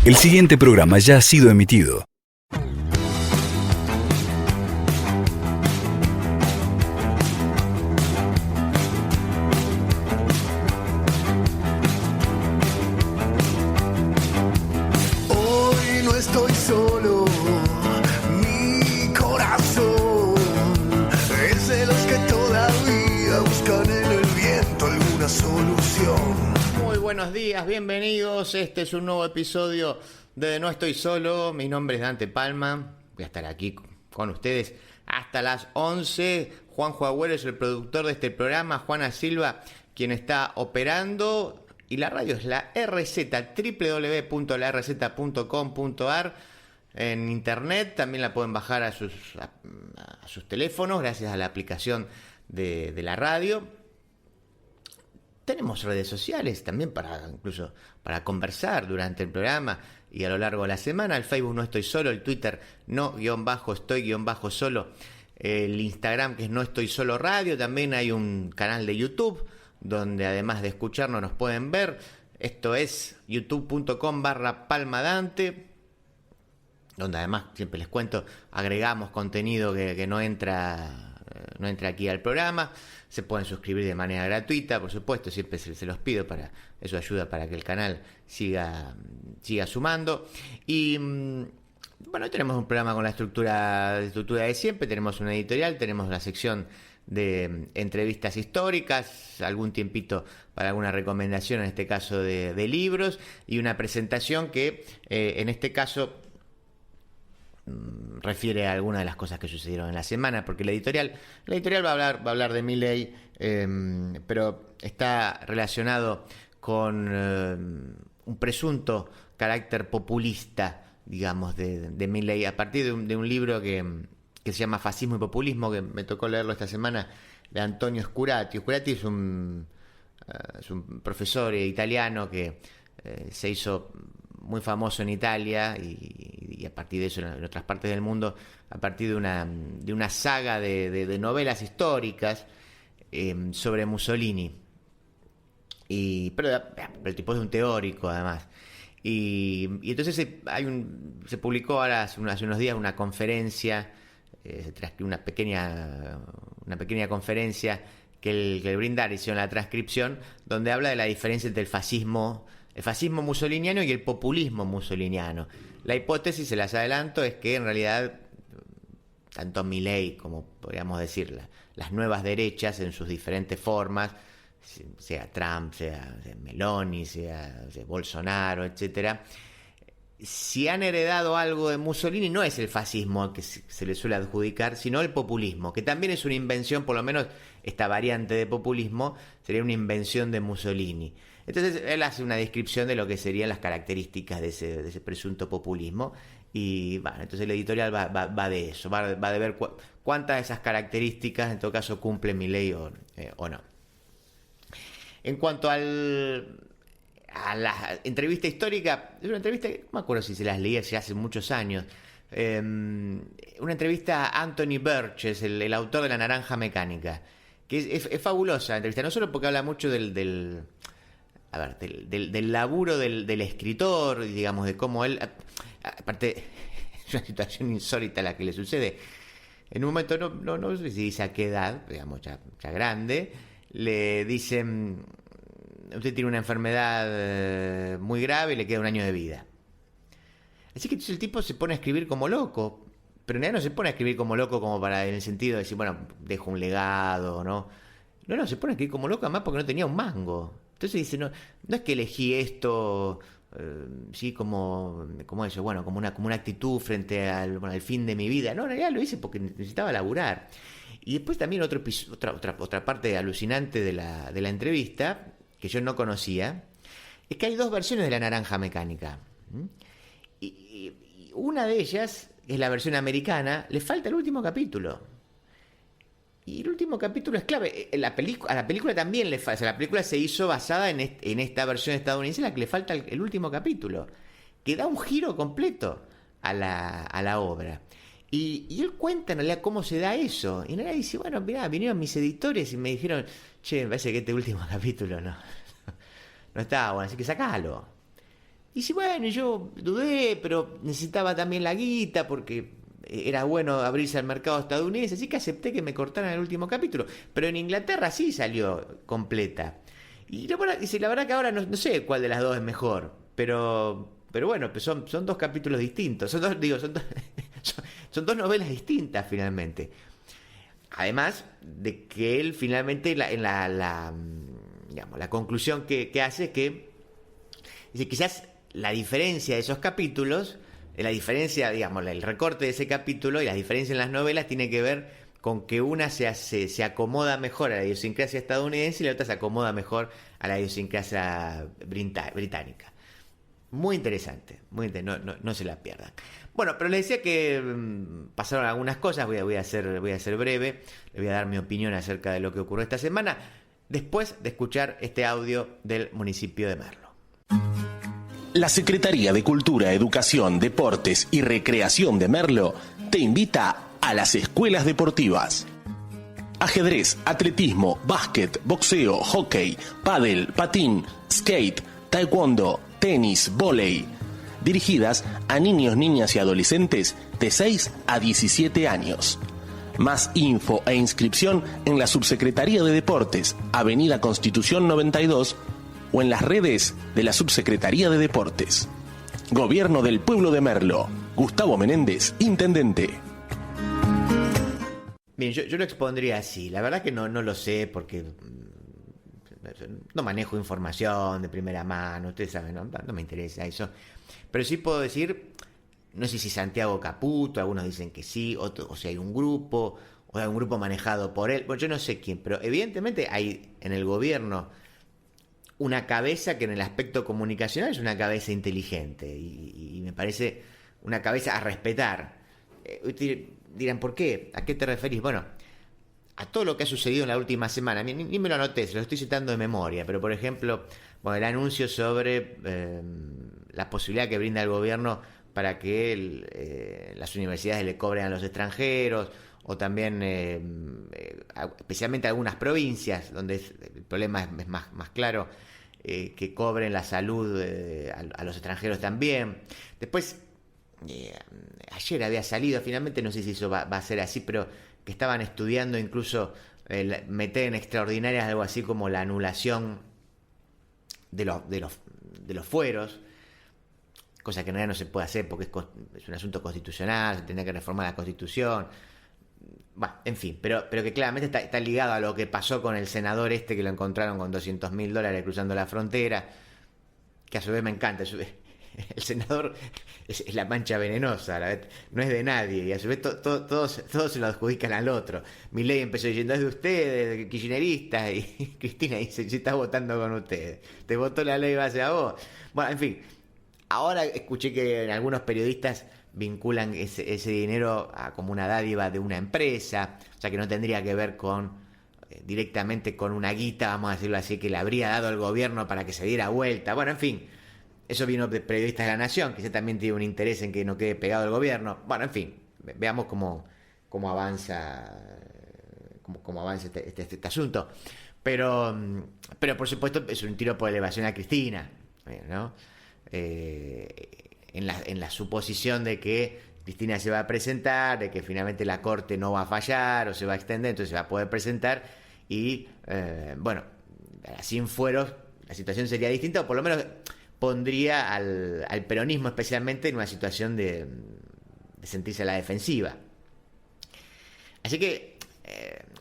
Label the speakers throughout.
Speaker 1: El siguiente programa ya ha sido emitido.
Speaker 2: Hoy no estoy solo, mi corazón es de los que todavía buscan en el viento alguna solución.
Speaker 3: Muy buenos días, bienvenidos. Este es un nuevo episodio de No Estoy Solo. Mi nombre es Dante Palma. Voy a estar aquí con ustedes hasta las 11. Juanjo Agüero es el productor de este programa. Juana Silva, quien está operando. Y la radio es la RZ, www.larz.com.ar. En internet también la pueden bajar a sus teléfonos gracias a la aplicación de la radio. Tenemos redes sociales también incluso para conversar durante el programa y a lo largo de la semana. El Facebook No Estoy Solo, el Twitter No-Estoy-Solo, el Instagram que es No Estoy Solo Radio. También hay un canal de YouTube donde además de escucharnos nos pueden ver. Esto es youtube.com/palmadante, donde además, siempre les cuento, agregamos contenido que no entra aquí al programa. Se pueden suscribir de manera gratuita, por supuesto, siempre se los pido, eso ayuda para que el canal siga sumando. Y bueno, hoy tenemos un programa con la estructura de siempre. Tenemos una editorial, tenemos la sección de entrevistas históricas, algún tiempito para alguna recomendación, en este caso de libros, y una presentación que en este caso refiere a algunas de las cosas que sucedieron en la semana, porque la editorial va a hablar de Milei, pero está relacionado con un presunto carácter populista, digamos, de Milei, a partir de un libro que se llama Fascismo y Populismo, que me tocó leerlo esta semana, de Antonio Scurati. Scurati es un profesor italiano que se hizo muy famoso en Italia y a partir de eso en otras partes del mundo, a partir de una saga de novelas históricas sobre Mussolini. Pero el tipo es un teórico además. Y entonces se publicó ahora hace unos días una conferencia, se transcribió una pequeña conferencia que el Brindar hizo en la transcripción, donde habla de la diferencia entre el fascismo mussoliniano y el populismo mussoliniano. La hipótesis, se las adelanto, es que en realidad tanto Milei como, podríamos decir, las nuevas derechas en sus diferentes formas, sea Trump, sea Meloni, sea Bolsonaro, etcétera, si han heredado algo de Mussolini, no es el fascismo que se le suele adjudicar, sino el populismo, que también es una invención, por lo menos esta variante de populismo sería una invención de Mussolini. Entonces él hace una descripción de lo que serían las características de ese presunto populismo, y bueno, entonces el editorial va de eso, va de ver cuántas de esas características en todo caso cumple Milei o no. En cuanto a la entrevista histórica, es una entrevista que no me acuerdo si se las leí hace muchos años. Una entrevista a Anthony Burgess, el autor de La Naranja Mecánica, que es fabulosa la entrevista, no solo porque habla mucho del laburo del escritor, digamos, de cómo él, aparte, es una situación insólita la que le sucede. En un momento, no sé si dice a qué edad, digamos, ya grande, le dicen: usted tiene una enfermedad muy grave y le queda un año de vida. Así que entonces el tipo se pone a escribir como loco, pero en realidad no se pone a escribir como loco como para, en el sentido de decir, bueno, dejo un legado, ¿no? No, se pone a escribir como loco además porque no tenía un mango. Entonces dice, no es que elegí esto, sí, como eso, bueno, como una actitud frente al fin de mi vida. No, en realidad lo hice porque necesitaba laburar. Y después también otra parte alucinante de la entrevista, que yo no conocía, es que hay dos versiones de La Naranja Mecánica. Y una de ellas, que es la versión americana, le falta el último capítulo. Y el último capítulo es clave. A la película también le falta. O sea, la película se hizo basada en esta versión estadounidense, en la que le falta el último capítulo, que da un giro completo a la obra. Y él cuenta en realidad cómo se da eso. Y en realidad dice, bueno, mirá, vinieron mis editores y me dijeron, che, me parece que este último capítulo no estaba bueno, así que sacalo. Y sí, bueno, yo dudé, pero necesitaba también la guita porque era bueno abrirse al mercado estadounidense, así que acepté que me cortaran el último capítulo. Pero en Inglaterra sí salió completa. Y la verdad que ahora no sé cuál de las dos es mejor, pero bueno, pues son dos capítulos distintos, son dos novelas distintas finalmente. Además de que él finalmente digamos, la conclusión que hace es que dice, quizás la diferencia de esos capítulos, la diferencia, digamos, el recorte de ese capítulo y la diferencia en las novelas tiene que ver con que una se acomoda mejor a la idiosincrasia estadounidense y la otra se acomoda mejor a la idiosincrasia británica. Muy interesante, no se la pierdan. Bueno, pero les decía que pasaron algunas cosas, voy a ser breve, le voy a dar mi opinión acerca de lo que ocurrió esta semana, después de escuchar este audio del municipio de Merlo.
Speaker 4: La Secretaría de Cultura, Educación, Deportes y Recreación de Merlo te invita a las escuelas deportivas. Ajedrez, atletismo, básquet, boxeo, hockey, pádel, patín, skate, taekwondo, tenis, vóley. Dirigidas a niños, niñas y adolescentes de 6 a 17 años. Más info e inscripción en la Subsecretaría de Deportes, Avenida Constitución 92, o en las redes de la Subsecretaría de Deportes. Gobierno del Pueblo de Merlo. Gustavo Menéndez, Intendente.
Speaker 3: Bien, yo lo expondría así. La verdad que no lo sé porque no manejo información de primera mano. Ustedes saben, no me interesa eso. Pero sí puedo decir, no sé si Santiago Caputo, algunos dicen que sí, o si hay un grupo, o hay un grupo manejado por él. Bueno, yo no sé quién, pero evidentemente hay en el gobierno una cabeza que en el aspecto comunicacional es una cabeza inteligente y me parece una cabeza a respetar. Dirán, ¿por qué? ¿A qué te referís? Bueno, a todo lo que ha sucedido en la última semana. Ni me lo anoté, se lo estoy citando de memoria, pero por ejemplo, bueno, el anuncio sobre la posibilidad que brinda el gobierno para que las universidades le cobren a los extranjeros, o también especialmente algunas provincias donde el problema es más claro, que cobren la salud a los extranjeros también. Después, ayer había salido, finalmente no sé si eso va a ser así, pero que estaban estudiando incluso meter en extraordinarias algo así como la anulación de los fueros, cosa que en realidad no se puede hacer porque es un asunto constitucional, se tendría que reformar la Constitución. Bueno, en fin, pero que claramente está ligado a lo que pasó con el senador que lo encontraron con $200.000 cruzando la frontera, que a su vez me encanta. El senador es la mancha venenosa, no es de nadie, y a su vez todos se lo adjudican al otro. Milei empezó diciendo, es de ustedes, kirchneristas, y Cristina dice, si estás votando con ustedes, te votó la ley base a vos. Bueno, en fin, ahora escuché que algunos periodistas vinculan ese dinero como una dádiva de una empresa, o sea que no tendría que ver directamente con una guita, vamos a decirlo así, que le habría dado el gobierno para que se diera vuelta. Bueno, en fin, eso vino de periodistas de La Nación, que también tiene un interés en que no quede pegado el gobierno. Bueno, en fin, veamos cómo avanza este asunto. Pero por supuesto es un tiro por elevación a Cristina, ¿no? En la suposición de que Cristina se va a presentar, de que finalmente la Corte no va a fallar o se va a extender, entonces se va a poder presentar y, bueno, sin fueros la situación sería distinta, o por lo menos pondría al peronismo especialmente en una situación de sentirse a la defensiva. Así que,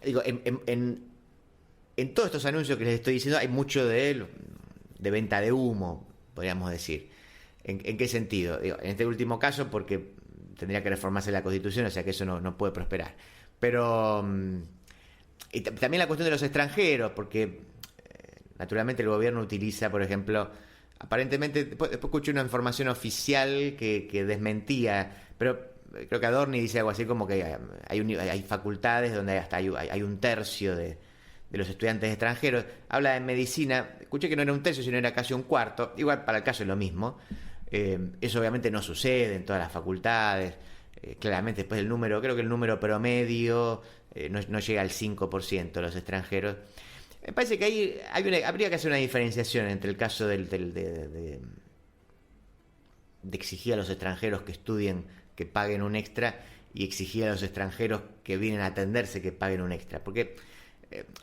Speaker 3: digo, en todos estos anuncios que les estoy diciendo hay mucho de venta de humo, podríamos decir. ¿En qué sentido? Digo, en este último caso porque tendría que reformarse la Constitución, o sea que eso no puede prosperar. Pero y también la cuestión de los extranjeros, porque naturalmente el gobierno utiliza, por ejemplo, aparentemente, después escuché una información oficial que desmentía, pero creo que Adorni dice algo así como que hay facultades donde hasta hay un tercio de los estudiantes extranjeros. Habla de medicina, escuché que no era un tercio, sino era casi un cuarto. Igual para el caso es lo mismo. Eso obviamente no sucede en todas las facultades. Claramente después creo que el número promedio no llega al 5% de los extranjeros. Me parece que habría que hacer una diferenciación entre el caso de de exigir a los extranjeros que estudien que paguen un extra y exigir a los extranjeros que vienen a atenderse que paguen un extra. Porque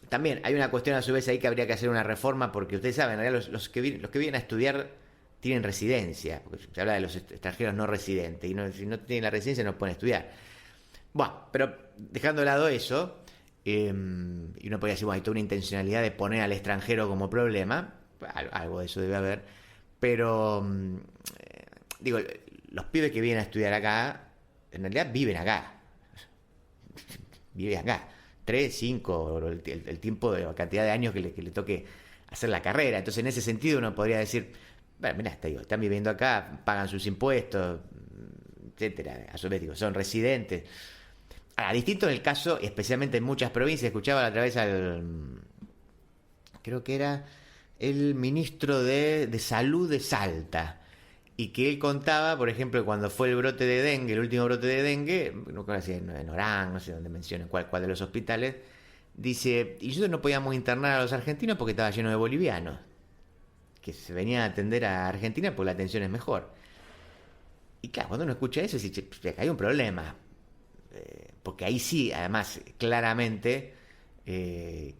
Speaker 3: también hay una cuestión a su vez ahí que habría que hacer una reforma, porque ustedes saben, en realidad los que vienen a estudiar tienen residencia, porque se habla de los extranjeros no residentes, y si no tienen la residencia no pueden estudiar. Bueno, pero dejando de lado eso, y uno podría decir, bueno, hay toda una intencionalidad de poner al extranjero como problema, algo de eso debe haber, pero digo, los pibes que vienen a estudiar acá, en realidad viven acá, 3, 5, el tiempo de la cantidad de años que le toque hacer la carrera. Entonces, en ese sentido uno podría decir, bueno, mirá, están viviendo acá, pagan sus impuestos, etcétera, a su vez digo, son residentes. Ahora, distinto en el caso, especialmente en muchas provincias, escuchaba la otra vez creo que era el ministro de Salud de Salta, y que él contaba, por ejemplo, cuando fue el brote de dengue, el último brote de dengue, no sé, en Orán, no sé dónde menciona cuál de los hospitales, dice, y nosotros no podíamos internar a los argentinos porque estaba lleno de bolivianos, que se venían a atender a Argentina porque la atención es mejor. Y claro, cuando uno escucha eso, dice, hay un problema. Porque ahí sí, además, claramente, y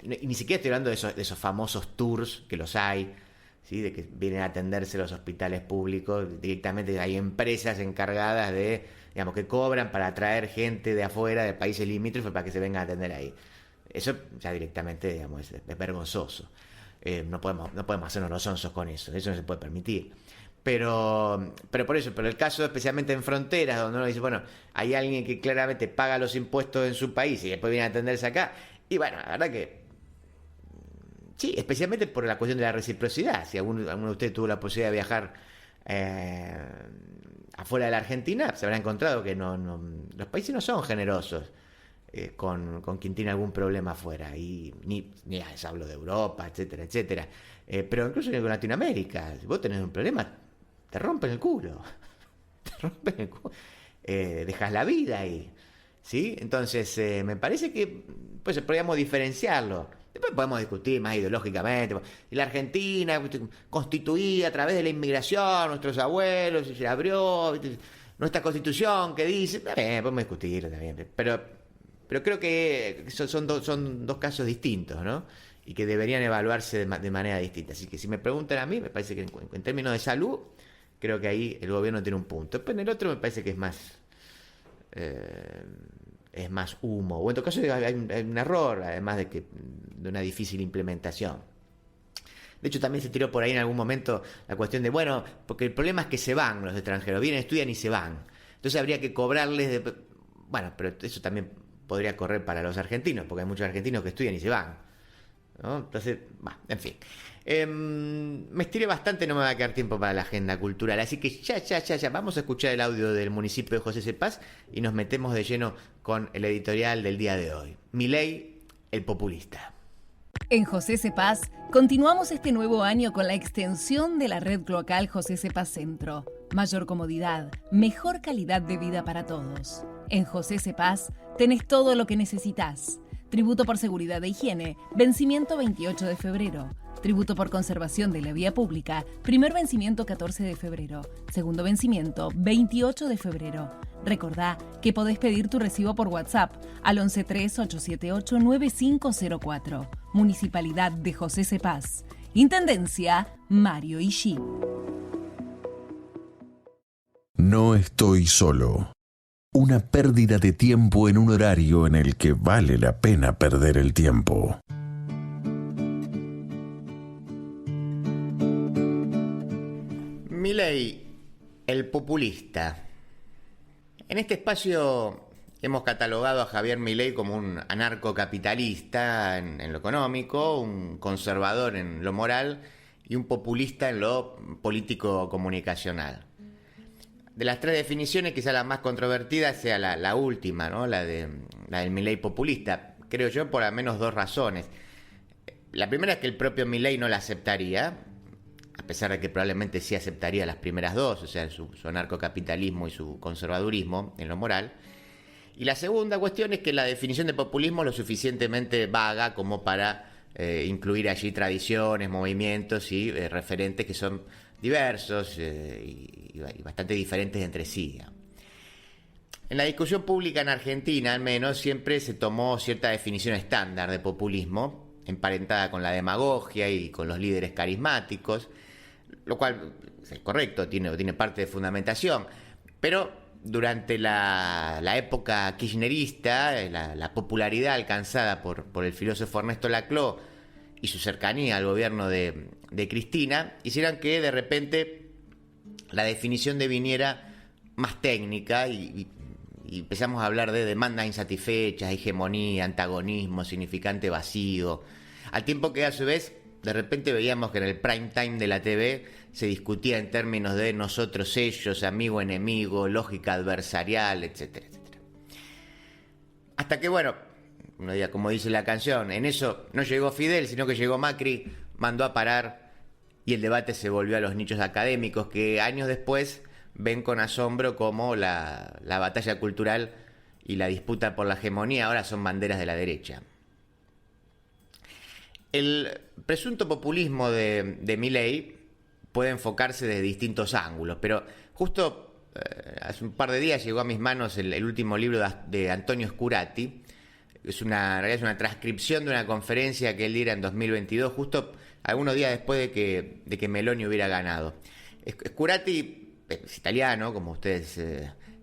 Speaker 3: ni siquiera estoy hablando de esos famosos tours, que los hay, ¿sí? De que vienen a atenderse los hospitales públicos, directamente hay empresas encargadas de, digamos, que cobran para traer gente de afuera, de países limítrofes, para que se vengan a atender ahí. Eso ya directamente, digamos, es vergonzoso. No podemos hacernos los sonsos con eso no se puede permitir. Pero el caso especialmente en fronteras, donde uno dice, bueno, hay alguien que claramente paga los impuestos en su país y después viene a atenderse acá, y bueno, la verdad que sí, especialmente por la cuestión de la reciprocidad. Si alguno de ustedes tuvo la posibilidad de viajar afuera de la Argentina, se habrá encontrado que los países no son generosos con quien tiene algún problema afuera, y ni les hablo de Europa, etcétera, etcétera. Pero incluso en Latinoamérica, si vos tenés un problema, te rompen el culo. Dejas la vida ahí, ¿sí? Entonces, me parece que pues podríamos diferenciarlo. Después podemos discutir más ideológicamente. Y la Argentina constituida a través de la inmigración, nuestros abuelos, se abrió nuestra constitución que dice, podemos discutir también. Pero creo que son dos casos distintos, ¿no? Y que deberían evaluarse de manera distinta. Así que si me preguntan a mí, me parece que en términos de salud, creo que ahí el gobierno tiene un punto. Después en el otro me parece que es más humo. O en todo caso hay un error, además de una difícil implementación. De hecho, también se tiró por ahí en algún momento la cuestión de, bueno, porque el problema es que se van los extranjeros, vienen, estudian y se van. Entonces habría que cobrarles bueno, pero eso también podría correr para los argentinos, porque hay muchos argentinos que estudian y se van, ¿no? Entonces, en fin. Me estiré bastante, no me va a quedar tiempo para la agenda cultural, así que ya vamos a escuchar el audio del municipio de José C. Paz y nos metemos de lleno con el editorial del día de hoy. Milei, el populista.
Speaker 5: En José C. Paz continuamos este nuevo año con la extensión de la red cloacal José C. Paz Centro. Mayor comodidad, mejor calidad de vida para todos. En José C. Paz tenés todo lo que necesitas. Tributo por seguridad e higiene, vencimiento 28 de febrero. Tributo por conservación de la vía pública, primer vencimiento 14 de febrero. Segundo vencimiento 28 de febrero. Recordá que podés pedir tu recibo por WhatsApp al 113-878-9504. Municipalidad de José C. Paz. Intendencia Mario Ishii.
Speaker 6: No estoy solo. Una pérdida de tiempo en un horario en el que vale la pena perder el tiempo.
Speaker 3: Milei, el populista. En este espacio hemos catalogado a Javier Milei como un anarcocapitalista en lo económico, un conservador en lo moral y un populista en lo político-comunicacional. De las tres definiciones, quizá la más controvertida sea la última, ¿no? La del Milei populista, creo yo, por al menos dos razones. La primera es que el propio Milei no la aceptaría, a pesar de que probablemente sí aceptaría las primeras dos, o sea, su anarcocapitalismo y su conservadurismo en lo moral. Y la segunda cuestión es que la definición de populismo es lo suficientemente vaga como para incluir allí tradiciones, movimientos y referentes que son diversos y bastante diferentes entre sí, digamos. En la discusión pública en Argentina, al menos, siempre se tomó cierta definición estándar de populismo, emparentada con la demagogia y con los líderes carismáticos, lo cual es correcto, tiene parte de fundamentación, pero durante la época kirchnerista, la popularidad alcanzada por el filósofo Ernesto Laclau y su cercanía al gobierno de Cristina, hicieron que de repente la definición deviniera más técnica y empezamos a hablar de demandas insatisfechas, hegemonía, antagonismo, significante vacío, al tiempo que a su vez de repente veíamos que en el prime time de la TV se discutía en términos de nosotros, ellos, amigo, enemigo, lógica adversarial, etcétera, etcétera. Hasta que, bueno, uno diga, como dice la canción, en eso no llegó Fidel, sino que llegó Macri, mandó a parar y el debate se volvió a los nichos académicos que años después ven con asombro cómo la batalla cultural y la disputa por la hegemonía ahora son banderas de la derecha. El presunto populismo de Milei puede enfocarse desde distintos ángulos, pero justo hace un par de días llegó a mis manos el último libro de Antonio Scurati. En realidad es una transcripción de una conferencia que él diera en 2022, justo algunos días después de que Meloni hubiera ganado. Scurati es italiano, como ustedes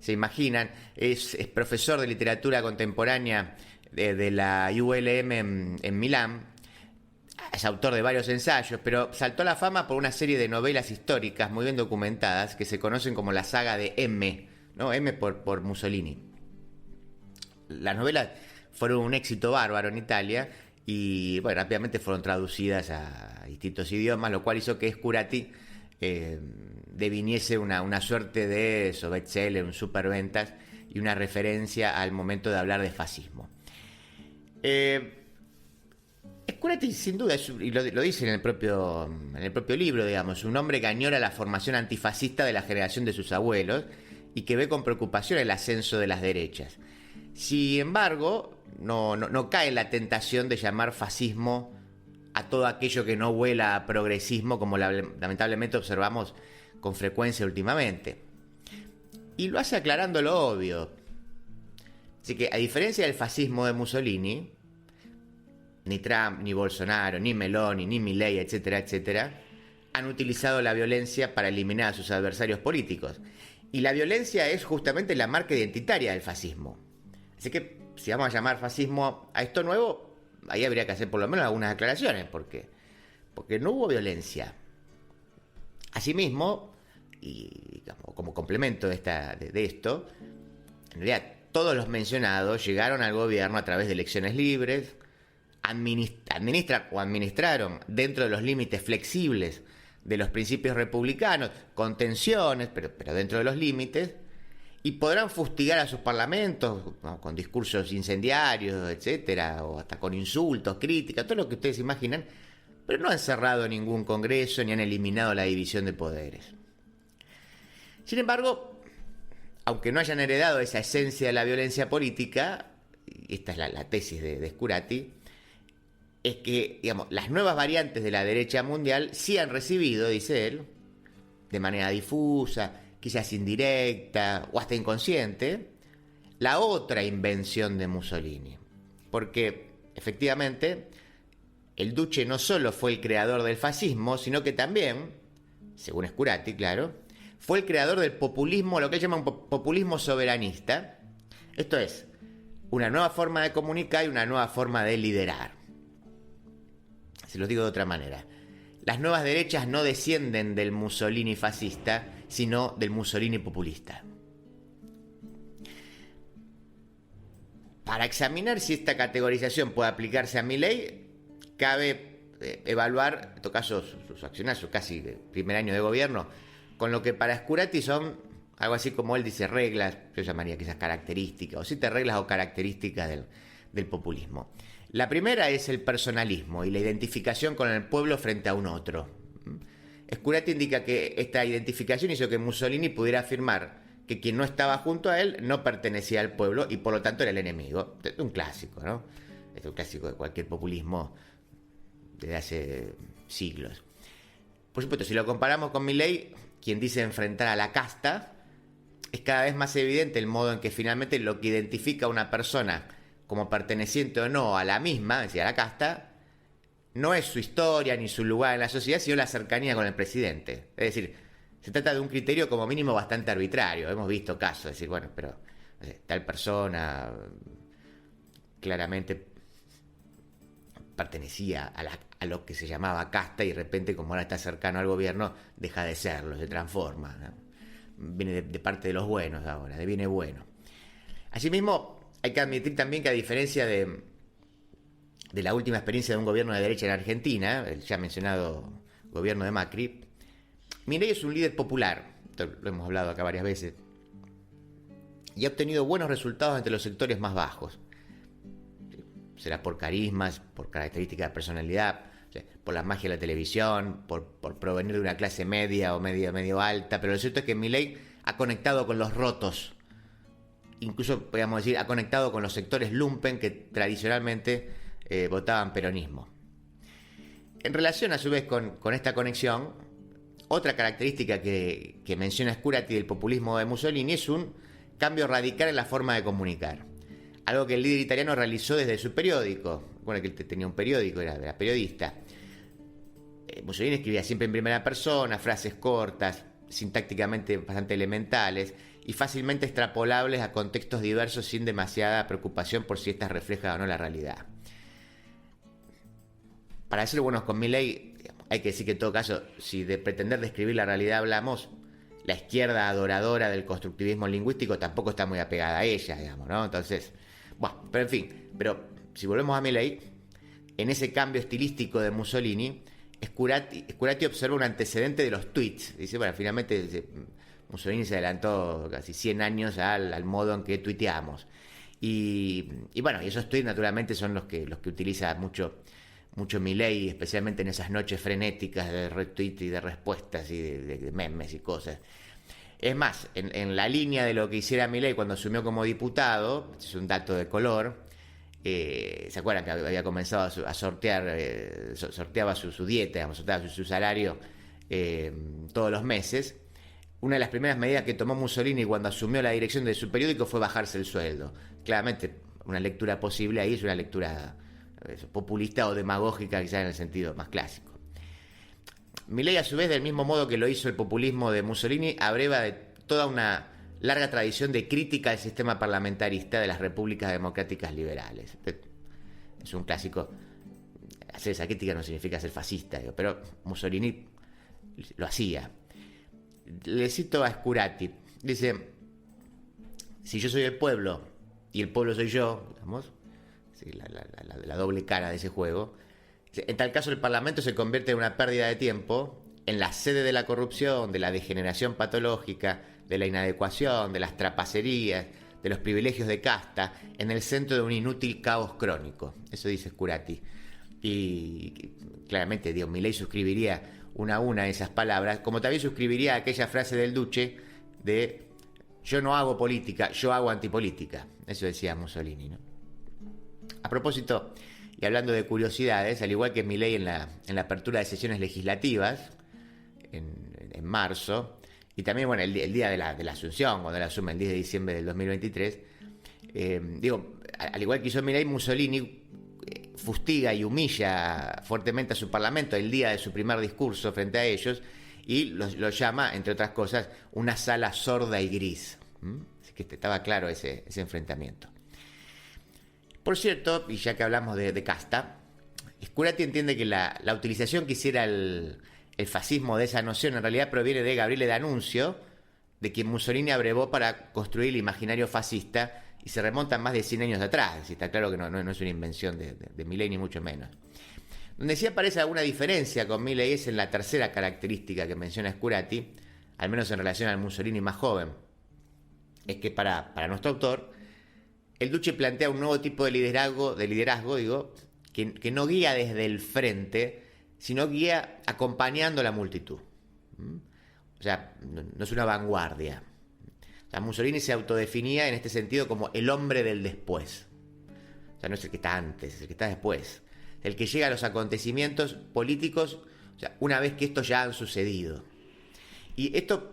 Speaker 3: se imaginan, es profesor de literatura contemporánea de la ULM en Milán. Es autor de varios ensayos, pero saltó a la fama por una serie de novelas históricas muy bien documentadas que se conocen como la saga de M, ¿no? M por Mussolini. Las novelas fueron un éxito bárbaro en Italia y bueno, rápidamente fueron traducidas a distintos idiomas, lo cual hizo que Scurati deviniese una suerte de bestseller, un superventas y una referencia al momento de hablar de fascismo. Scurati, sin duda, y lo dice en el propio libro, digamos, un hombre que añora la formación antifascista de la generación de sus abuelos y que ve con preocupación el ascenso de las derechas. Sin embargo, no cae en la tentación de llamar fascismo a todo aquello que no huela a progresismo, como lamentablemente observamos con frecuencia últimamente. Y lo hace aclarando lo obvio. Así que, a diferencia del fascismo de Mussolini, ni Trump, ni Bolsonaro, ni Meloni, ni Milei, etcétera, etcétera, han utilizado la violencia para eliminar a sus adversarios políticos. Y la violencia es justamente la marca identitaria del fascismo. Así que, si vamos a llamar fascismo a esto nuevo, ahí habría que hacer por lo menos algunas aclaraciones, porque no hubo violencia. Asimismo, y como complemento de esto, en realidad todos los mencionados llegaron al gobierno a través de elecciones libres, administraron dentro de los límites flexibles de los principios republicanos, con tensiones, pero dentro de los límites, y podrán fustigar a sus parlamentos, ¿no?, con discursos incendiarios, etcétera, o hasta con insultos, críticas, todo lo que ustedes imaginan, pero no han cerrado ningún congreso ni han eliminado la división de poderes. Sin embargo, aunque no hayan heredado esa esencia de la violencia política, y esta es la tesis de Scurati, es que, digamos, las nuevas variantes de la derecha mundial sí han recibido, dice él, de manera difusa, quizás indirecta o hasta inconsciente, la otra invención de Mussolini. Porque, efectivamente, el Duce no solo fue el creador del fascismo, sino que también, según Scurati, claro, fue el creador del populismo, lo que él llama un populismo soberanista. Esto es, una nueva forma de comunicar y una nueva forma de liderar. Se los digo de otra manera. Las nuevas derechas no descienden del Mussolini fascista, sino del Mussolini populista. Para examinar si esta categorización puede aplicarse a Milei, cabe evaluar, en todo caso, sus acciones, su casi primer año de gobierno, con lo que para Scurati son algo así como él dice reglas, yo llamaría quizás características, o 7 reglas o características del populismo. La primera es el personalismo y la identificación con el pueblo frente a un otro. Scurati indica que esta identificación hizo que Mussolini pudiera afirmar que quien no estaba junto a él no pertenecía al pueblo y por lo tanto era el enemigo. Es un clásico, ¿no? Es un clásico de cualquier populismo desde hace siglos. Por supuesto, si lo comparamos con Milei, quien dice enfrentar a la casta, es cada vez más evidente el modo en que finalmente lo que identifica a una persona como perteneciente o no a la misma, es decir, a la casta, no es su historia ni su lugar en la sociedad, sino la cercanía con el presidente. Es decir, se trata de un criterio como mínimo bastante arbitrario. Hemos visto casos, es decir, bueno, pero no sé, tal persona claramente pertenecía a lo que se llamaba casta y de repente, como ahora está cercano al gobierno, deja de serlo, se transforma, ¿no? Viene de parte de los buenos ahora, de viene bueno. Asimismo, hay que admitir también que a diferencia de la última experiencia de un gobierno de derecha en Argentina, el ya mencionado gobierno de Macri, Milei es un líder popular, esto lo hemos hablado acá varias veces, y ha obtenido buenos resultados entre los sectores más bajos. Será por carismas, por características de personalidad, o sea, por la magia de la televisión, por provenir de una clase media o medio alta, pero lo cierto es que Milei ha conectado con los rotos, incluso podríamos decir, ha conectado con los sectores lumpen que tradicionalmente votaban peronismo. En relación a su vez con esta conexión, otra característica que menciona Scurati del populismo de Mussolini es un cambio radical en la forma de comunicar. Algo que el líder italiano realizó desde su periódico. Bueno, que él tenía un periódico, era periodista. Mussolini escribía siempre en primera persona, frases cortas, sintácticamente bastante elementales y fácilmente extrapolables a contextos diversos sin demasiada preocupación por si éstas reflejan o no la realidad. Para ser buenos con Milei, hay que decir que en todo caso, si de pretender describir la realidad hablamos, la izquierda adoradora del constructivismo lingüístico tampoco está muy apegada a ella, digamos, ¿no? Entonces, bueno, pero en fin, pero si volvemos a Milei, en ese cambio estilístico de Mussolini, Scurati observa un antecedente de los tweets. Dice, bueno, finalmente Mussolini se adelantó casi 100 años al modo en que tuiteamos. Y bueno, y esos tweets naturalmente son los que utiliza mucho Milei, especialmente en esas noches frenéticas de retweet y de respuestas y de memes y cosas. Es más, en la línea de lo que hiciera Milei cuando asumió como diputado, es un dato de color, ¿se acuerdan que había comenzado a sortear, sorteaba su dieta, digamos, sorteaba su salario todos los meses? Una de las primeras medidas que tomó Mussolini cuando asumió la dirección de su periódico fue bajarse el sueldo. Claramente, una lectura posible ahí es una lectura populista o demagógica, quizás en el sentido más clásico. Milei, a su vez, del mismo modo que lo hizo el populismo de Mussolini, abreva de toda una larga tradición de crítica al sistema parlamentarista de las repúblicas democráticas liberales. Es un clásico. Hacer esa crítica no significa ser fascista, pero Mussolini lo hacía. Le cito a Scurati. Dice, si yo soy el pueblo y el pueblo soy yo, digamos, la doble cara de ese juego, en tal caso el Parlamento se convierte en una pérdida de tiempo, en la sede de la corrupción, de la degeneración patológica, de la inadecuación, de las trapacerías, de los privilegios de casta, en el centro de un inútil caos crónico. Eso dice Scurati. Y claramente, Milei suscribiría una a una esas palabras, como también suscribiría aquella frase del Duce de yo no hago política, yo hago antipolítica. Eso decía Mussolini, ¿no? A propósito, y hablando de curiosidades, al igual que Milei en la apertura de sesiones legislativas, en marzo, y también bueno, el día de la Asunción, cuando la asume el 10 de diciembre del 2023, al igual que hizo Milei, Mussolini fustiga y humilla fuertemente a su parlamento el día de su primer discurso frente a ellos y lo llama, entre otras cosas, una sala sorda y gris. Así que estaba claro ese enfrentamiento. Por cierto, y ya que hablamos de casta, Scurati entiende que la utilización que hiciera el fascismo de esa noción en realidad proviene de Gabriele D'Annunzio, de quien Mussolini abrevó para construir el imaginario fascista y se remonta más de 100 años atrás. Está claro que no es una invención de Milei ni mucho menos. Donde sí aparece alguna diferencia con Milei es en la tercera característica que menciona Scurati, al menos en relación al Mussolini más joven. Es que para nuestro autor, el Duce plantea un nuevo tipo de liderazgo, que no guía desde el frente, sino guía acompañando a la multitud. O sea, no es una vanguardia. O sea, Mussolini se autodefinía en este sentido como el hombre del después. O sea, no es el que está antes, es el que está después. El que llega a los acontecimientos políticos O sea, una vez que estos ya han sucedido. Y esto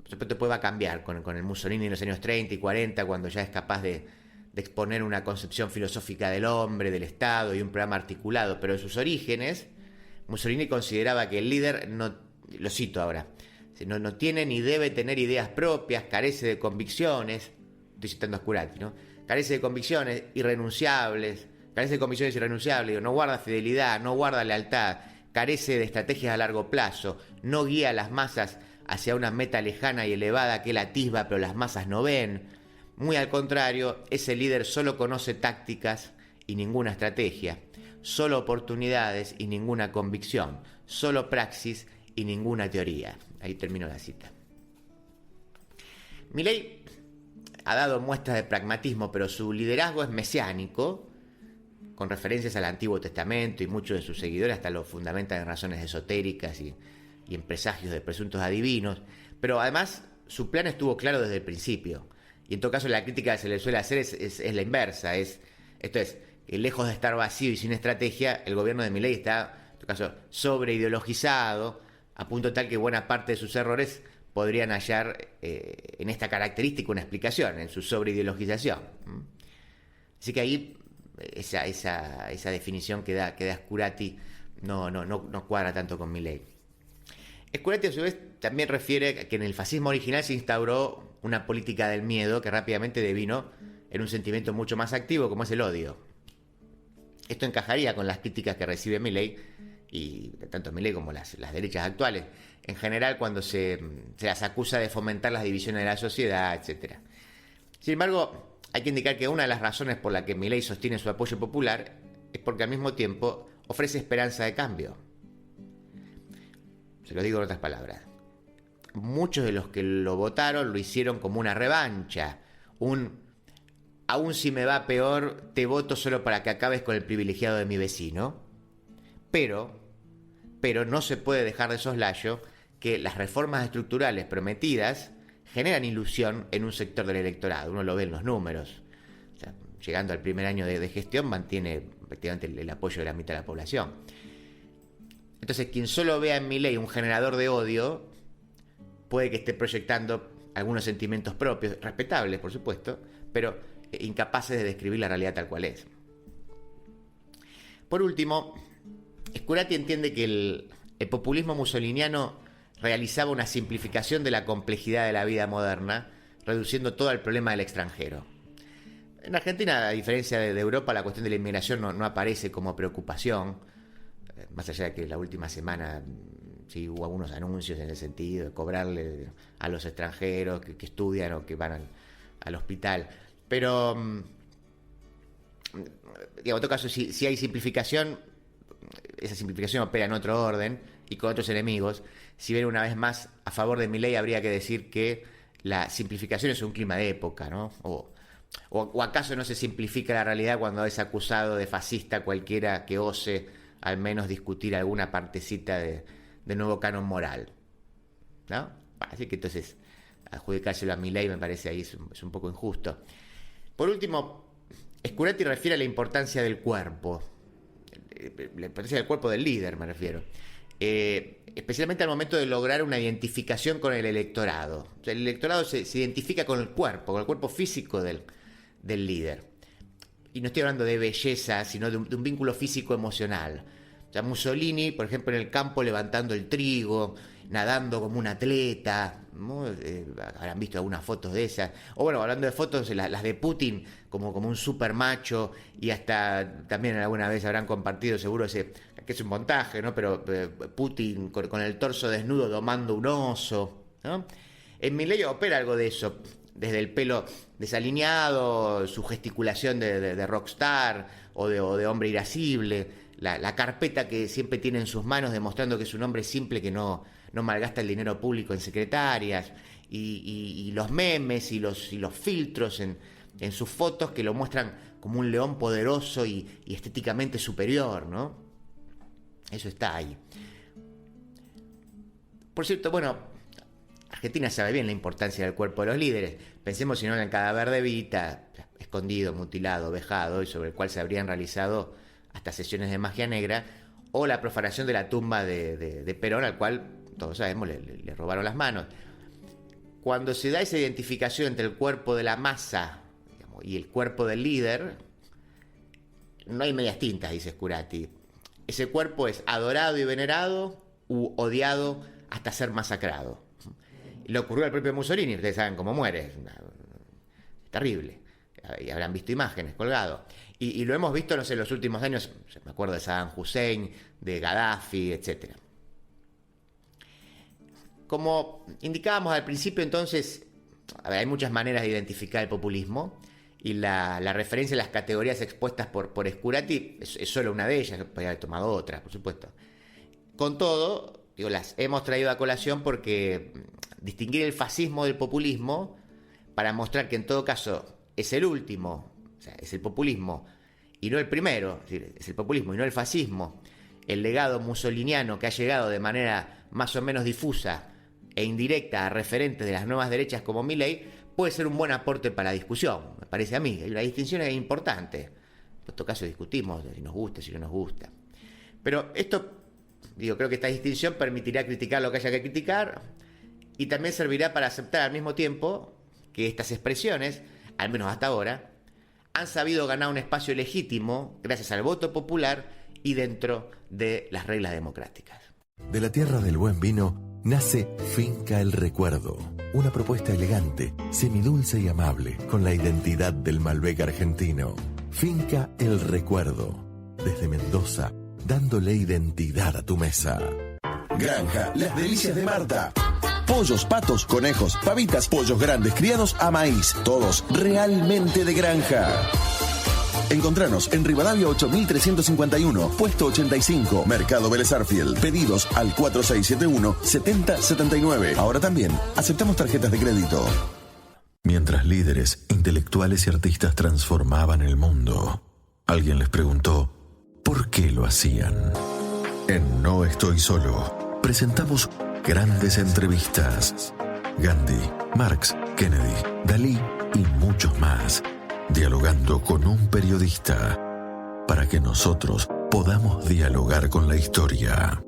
Speaker 3: después va a cambiar con el Mussolini en los años 30 y 40, cuando ya es capaz de exponer una concepción filosófica del hombre, del Estado y un programa articulado. Pero en sus orígenes, Mussolini consideraba que el líder, no, lo cito ahora, no tiene ni debe tener ideas propias, carece de convicciones, estoy citando a Scurati, ¿no? Carece de convicciones irrenunciables, no guarda fidelidad, no guarda lealtad, carece de estrategias a largo plazo, no guía a las masas hacia una meta lejana y elevada que él atisba pero las masas no ven. Muy al contrario, ese líder solo conoce tácticas y ninguna estrategia, solo oportunidades y ninguna convicción, solo praxis y ninguna teoría. Ahí termino la cita. Milei ha dado muestras de pragmatismo, pero su liderazgo es mesiánico, con referencias al Antiguo Testamento, y muchos de sus seguidores hasta lo fundamentan en razones esotéricas y en presagios de presuntos adivinos. Pero además su plan estuvo claro desde el principio, y en todo caso la crítica que se le suele hacer es la inversa. Esto es, que lejos de estar vacío y sin estrategia, el gobierno de Milei está, en todo caso, sobreideologizado, a punto tal que buena parte de sus errores podrían hallar en esta característica una explicación, en su sobreideologización. Así que ahí esa definición que da Scurati no cuadra tanto con Milei. Scurati a su vez también refiere que en el fascismo original se instauró una política del miedo que rápidamente devino en un sentimiento mucho más activo, como es el odio. Esto encajaría con las críticas que recibe Milei, y tanto Milei como las derechas actuales, en general cuando se las acusa de fomentar las divisiones de la sociedad, etc. Sin embargo, hay que indicar que una de las razones por la que Milei sostiene su apoyo popular es porque al mismo tiempo ofrece esperanza de cambio. Se lo digo en otras palabras. Muchos de los que lo votaron lo hicieron como una revancha, aún si me va peor, te voto solo para que acabes con el privilegiado de mi vecino. Pero no se puede dejar de soslayo que las reformas estructurales prometidas generan ilusión en un sector del electorado. Uno lo ve en los números. O sea, llegando al primer año de gestión, mantiene prácticamente el apoyo de la mitad de la población. Entonces, quien solo vea en Milei un generador de odio, puede que esté proyectando algunos sentimientos propios, respetables, por supuesto, pero incapaces de describir la realidad tal cual es. Por último, Scurati entiende que el populismo mussoliniano realizaba una simplificación de la complejidad de la vida moderna, reduciendo todo al problema del extranjero. En Argentina, a diferencia de Europa, la cuestión de la inmigración no aparece como preocupación, más allá de que la última semana sí hubo algunos anuncios en el sentido de cobrarle a los extranjeros que estudian o que van al hospital. Pero, digamos, en todo caso, si hay simplificación, esa simplificación opera en otro orden y con otros enemigos. Si bien una vez más a favor de Milei, habría que decir que la simplificación es un clima de época, ¿no? ¿O acaso no se simplifica la realidad cuando es acusado de fascista cualquiera que ose al menos discutir alguna partecita de nuevo canon moral? ¿No? Así que entonces adjudicárselo a Milei me parece ahí es un poco injusto. Por último, Scurati refiere a la importancia del cuerpo. La importancia del cuerpo del líder, me refiero. Especialmente al momento de lograr una identificación con el electorado. O sea, el electorado se identifica con el cuerpo físico del líder. Y no estoy hablando de belleza, sino de un vínculo físico-emocional. O sea, Mussolini, por ejemplo, en el campo levantando el trigo, nadando como un atleta, ¿no? Habrán visto algunas fotos de esas. O bueno, hablando de fotos, las de Putin como un super macho, y hasta también alguna vez habrán compartido seguro que es un montaje, ¿no? Pero Putin con el torso desnudo domando un oso, ¿no? En Milei opera algo de eso, desde el pelo desalineado, su gesticulación de rockstar o de hombre irascible, la carpeta que siempre tiene en sus manos demostrando que es un hombre simple que no malgasta el dinero público en secretarias, y los memes y los filtros en sus fotos que lo muestran como un león poderoso y estéticamente superior, ¿no? Eso está ahí. Por cierto, bueno, Argentina sabe bien la importancia del cuerpo de los líderes. Pensemos si no en el cadáver de Evita, escondido, mutilado, vejado, y sobre el cual se habrían realizado hasta sesiones de magia negra, o la profanación de la tumba de Perón, al cual todos sabemos le robaron las manos. Cuando se da esa identificación entre el cuerpo de la masa, digamos, y el cuerpo del líder, no hay medias tintas, dice Scurati. Ese cuerpo es adorado y venerado u odiado hasta ser masacrado. Le ocurrió al propio Mussolini, ustedes saben cómo muere, es terrible. Y habrán visto imágenes colgados. Y lo hemos visto, no sé, en los últimos años, me acuerdo de Saddam Hussein, de Gaddafi, etc. Como indicábamos al principio, entonces, hay muchas maneras de identificar el populismo, y la referencia a las categorías expuestas por Scurati es solo una de ellas, podría haber tomado otra, por supuesto. Con todo, digo, las hemos traído a colación porque distinguir el fascismo del populismo, para mostrar que en todo caso es el último, o sea, es el populismo y no el primero, es decir, es el populismo y no el fascismo, el legado mussoliniano que ha llegado de manera más o menos difusa e indirecta a referentes de las nuevas derechas como Milei, puede ser un buen aporte para la discusión, me parece a mí. La distinción es importante. En todo caso discutimos si nos gusta, si no nos gusta. Pero esto, digo, creo que esta distinción permitirá criticar lo que haya que criticar, y también servirá para aceptar al mismo tiempo que estas expresiones, al menos hasta ahora, han sabido ganar un espacio legítimo gracias al voto popular y dentro de las reglas democráticas.
Speaker 7: De la tierra del buen vino nace Finca El Recuerdo, una propuesta elegante, semidulce y amable, con la identidad del Malbec argentino. Finca El Recuerdo, desde Mendoza, dándole identidad a tu mesa.
Speaker 6: Granja Las Delicias de Marta. Pollos, patos, conejos, pavitas, pollos grandes criados a maíz, todos realmente de granja. Encontranos en Rivadavia 8351, puesto 85, Mercado Vélez Arfield. Pedidos al 4671-7079. Ahora también aceptamos tarjetas de crédito.
Speaker 7: Mientras líderes, intelectuales y artistas transformaban el mundo, alguien les preguntó ¿por qué lo hacían? En No Estoy Solo presentamos grandes entrevistas. Gandhi, Marx, Kennedy, Dalí y muchos más, dialogando con un periodista para que nosotros podamos dialogar con la historia.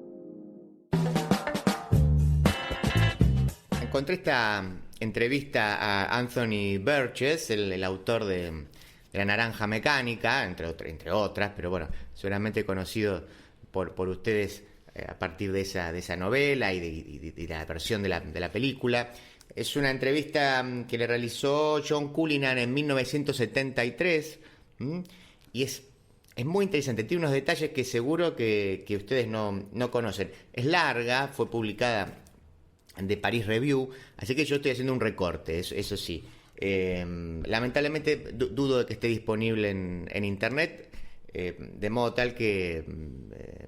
Speaker 3: Encontré esta entrevista a Anthony Burgess, el autor de La Naranja Mecánica, entre otras, pero bueno, seguramente conocido por ustedes a partir de esa novela y de la versión de la película. Es una entrevista que le realizó John Cullinan en 1973, y es muy interesante. Tiene unos detalles que seguro que ustedes no conocen. Es larga, fue publicada en The Paris Review, así que yo estoy haciendo un recorte, eso sí. Lamentablemente dudo de que esté disponible en internet, de modo tal que,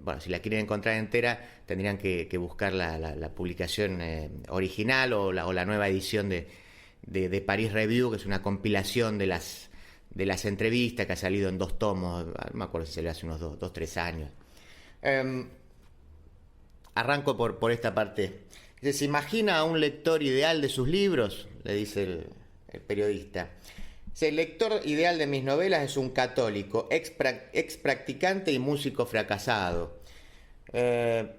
Speaker 3: bueno, si la quieren encontrar entera, tendrían que buscar la publicación original o la nueva edición de Paris Review, que es una compilación de las entrevistas que ha salido en 2 tomos, no me acuerdo si salió hace unos 2-3 años. Arranco por esta parte. ¿Se imagina a un lector ideal de sus libros?, le dice el periodista. El lector ideal de mis novelas es un católico, ex practicante y músico fracasado.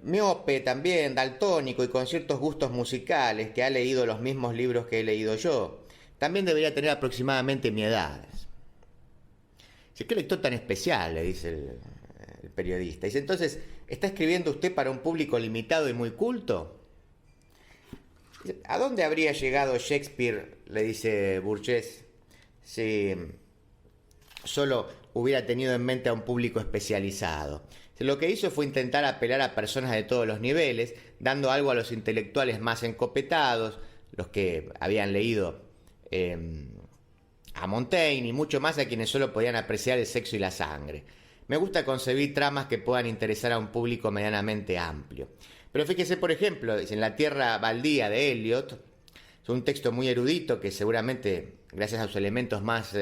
Speaker 3: Miope también, daltónico y con ciertos gustos musicales, que ha leído los mismos libros que he leído yo. También debería tener aproximadamente mi edad. ¿Qué lector tan especial?, le dice el periodista. Dice, entonces, ¿está escribiendo usted para un público limitado y muy culto? ¿A dónde habría llegado Shakespeare?, le dice Burgess, si solo hubiera tenido en mente a un público especializado. Lo que hizo fue intentar apelar a personas de todos los niveles, dando algo a los intelectuales más encopetados, los que habían leído a Montaigne, y mucho más a quienes solo podían apreciar el sexo y la sangre. Me gusta concebir tramas que puedan interesar a un público medianamente amplio. Pero fíjese, por ejemplo, en La Tierra Baldía de Eliot, es un texto muy erudito que seguramente, gracias a sus elementos más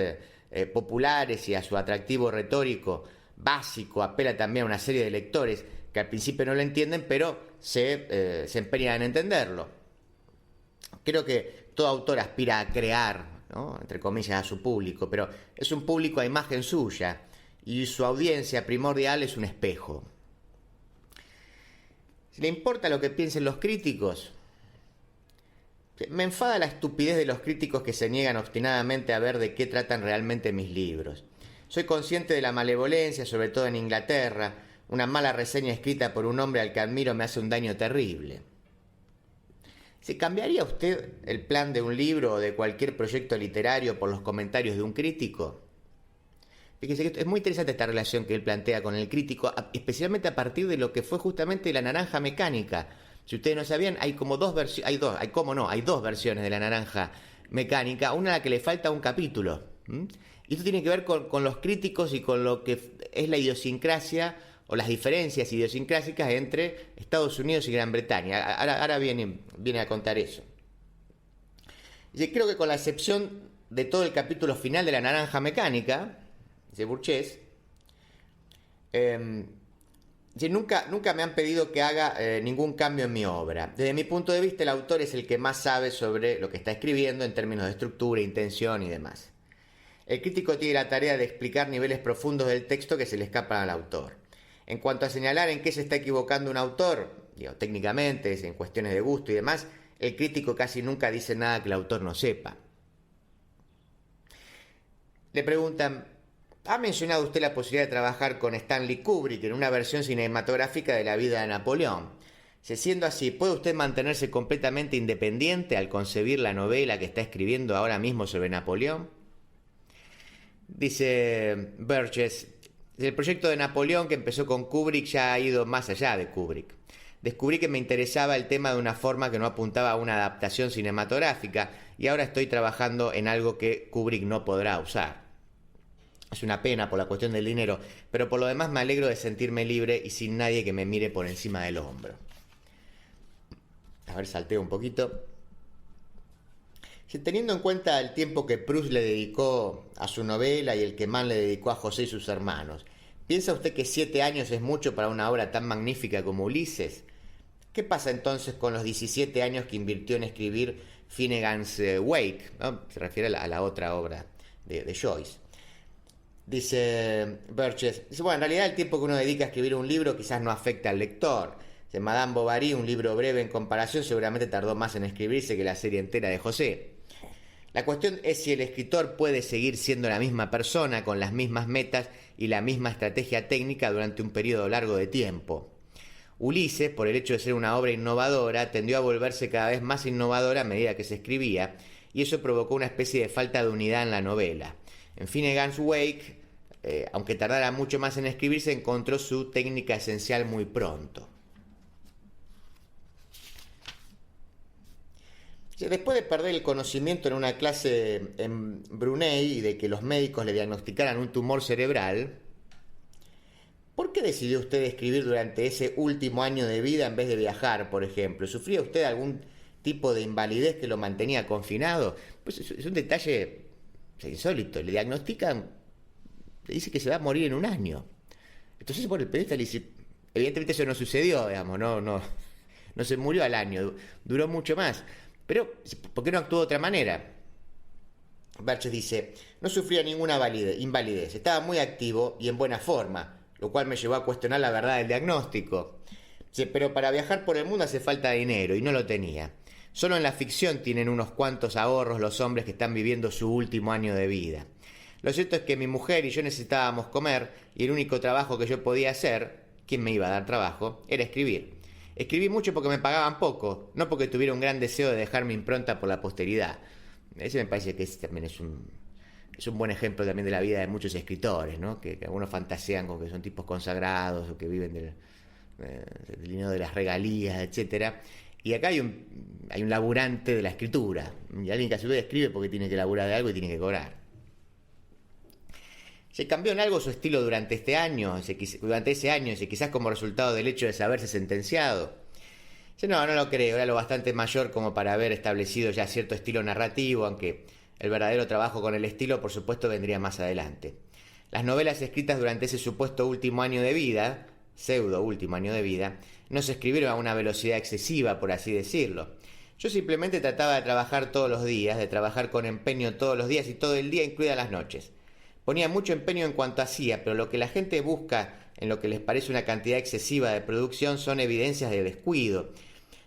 Speaker 3: populares y a su atractivo retórico básico, apela también a una serie de lectores que al principio no lo entienden, pero se empeñan en entenderlo. Creo que todo autor aspira a crear, ¿no?, entre comillas, a su público, pero es un público a imagen suya y su audiencia primordial es un espejo. ¿Le importa lo que piensen los críticos? Me enfada la estupidez de los críticos que se niegan obstinadamente a ver de qué tratan realmente mis libros. Soy consciente de la malevolencia, sobre todo en Inglaterra. Una mala reseña escrita por un hombre al que admiro me hace un daño terrible. ¿Se cambiaría usted el plan de un libro o de cualquier proyecto literario por los comentarios de un crítico? Fíjese que es muy interesante esta relación que él plantea con el crítico, especialmente a partir de lo que fue justamente La Naranja Mecánica. Si ustedes no sabían, hay como dos versiones, hay dos versiones de La Naranja Mecánica, una a la que le falta un capítulo. Y esto tiene que ver con los críticos y con lo que es la idiosincrasia o las diferencias idiosincrásicas entre Estados Unidos y Gran Bretaña. Ahora viene a contar eso. Dice, creo que con la excepción de todo el capítulo final de La Naranja Mecánica, dice Burchés, nunca me han pedido que haga ningún cambio en mi obra. Desde mi punto de vista, el autor es el que más sabe sobre lo que está escribiendo en términos de estructura, intención y demás. El crítico tiene la tarea de explicar niveles profundos del texto que se le escapan al autor. En cuanto a señalar en qué se está equivocando un autor, técnicamente, en cuestiones de gusto y demás, el crítico casi nunca dice nada que el autor no sepa. Le preguntan, ¿ha mencionado usted la posibilidad de trabajar con Stanley Kubrick en una versión cinematográfica de la vida de Napoleón? Siendo así, ¿puede usted mantenerse completamente independiente al concebir la novela que está escribiendo ahora mismo sobre Napoleón? Dice Burgess, el proyecto de Napoleón que empezó con Kubrick ya ha ido más allá de Kubrick. Descubrí que me interesaba el tema de una forma que no apuntaba a una adaptación cinematográfica y ahora estoy trabajando en algo que Kubrick no podrá usar. Es una pena por la cuestión del dinero, pero por lo demás me alegro de sentirme libre y sin nadie que me mire por encima del hombro. A ver, salteo un poquito. Teniendo en cuenta el tiempo que Proust le dedicó a su novela y el que Mann le dedicó a José y sus hermanos, ¿piensa usted que 7 años es mucho para una obra tan magnífica como Ulises? ¿Qué pasa entonces con los 17 años que invirtió en escribir Finnegan's Wake? ¿No? Se refiere a la otra obra de Joyce. Dice Burgess, bueno, en realidad el tiempo que uno dedica a escribir un libro quizás no afecta al lector. Madame Bovary, un libro breve en comparación, seguramente tardó más en escribirse que la serie entera de José. La cuestión es si el escritor puede seguir siendo la misma persona, con las mismas metas y la misma estrategia técnica durante un periodo largo de tiempo. Ulises, por el hecho de ser una obra innovadora, tendió a volverse cada vez más innovadora a medida que se escribía, y eso provocó una especie de falta de unidad en la novela. En Finnegan's Wake, aunque tardara mucho más en escribirse, encontró su técnica esencial muy pronto. Después de perder el conocimiento en una clase en Brunei y de que los médicos le diagnosticaran un tumor cerebral, ¿por qué decidió usted escribir durante ese último año de vida en vez de viajar, por ejemplo? ¿Sufría usted algún tipo de invalidez que lo mantenía confinado? Pues es un detalle insólito. Le diagnostican, le dice que se va a morir en un año. Entonces, bueno, el periodista le dice, evidentemente eso no sucedió, digamos, no se murió al año, duró mucho más. Pero, ¿por qué no actuó de otra manera? Burgess dice, no sufría ninguna invalidez, estaba muy activo y en buena forma, lo cual me llevó a cuestionar la verdad del diagnóstico. Dice, pero para viajar por el mundo hace falta dinero y no lo tenía. Solo en la ficción tienen unos cuantos ahorros los hombres que están viviendo su último año de vida. Lo cierto es que mi mujer y yo necesitábamos comer y el único trabajo que yo podía hacer, ¿quién me iba a dar trabajo?, era escribir. Escribí mucho porque me pagaban poco, no porque tuviera un gran deseo de dejar mi impronta por la posteridad. Ese me parece que también es un buen ejemplo también de la vida de muchos escritores, ¿no? Que algunos fantasean con que son tipos consagrados o que viven del dinero de las regalías, etcétera. Y acá hay un laburante de la escritura, y alguien que a su vez escribe porque tiene que laburar de algo y tiene que cobrar. ¿Se cambió en algo su estilo durante ese año, quizás como resultado del hecho de saberse sentenciado? No lo creo, era lo bastante mayor como para haber establecido ya cierto estilo narrativo, aunque el verdadero trabajo con el estilo, por supuesto, vendría más adelante. Las novelas escritas durante ese supuesto último año de vida, pseudo último año de vida, no se escribieron a una velocidad excesiva, por así decirlo. Yo simplemente trataba de trabajar todos los días, de trabajar con empeño todos los días y todo el día, incluidas las noches. Ponía mucho empeño en cuanto hacía, pero lo que la gente busca en lo que les parece una cantidad excesiva de producción son evidencias de descuido.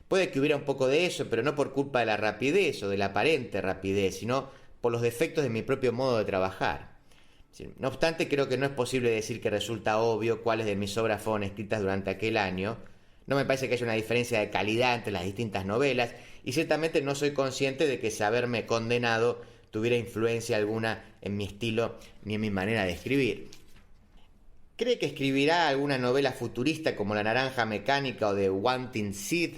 Speaker 3: Puede que hubiera un poco de eso, pero no por culpa de la rapidez o de la aparente rapidez, sino por los defectos de mi propio modo de trabajar. No obstante, creo que no es posible decir que resulta obvio cuáles de mis obras fueron escritas durante aquel año. No me parece que haya una diferencia de calidad entre las distintas novelas, y ciertamente no soy consciente de que saberme condenado tuviera influencia alguna en mi estilo ni en mi manera de escribir. ¿Cree que escribirá alguna novela futurista como La Naranja Mecánica o The Wanting Seed?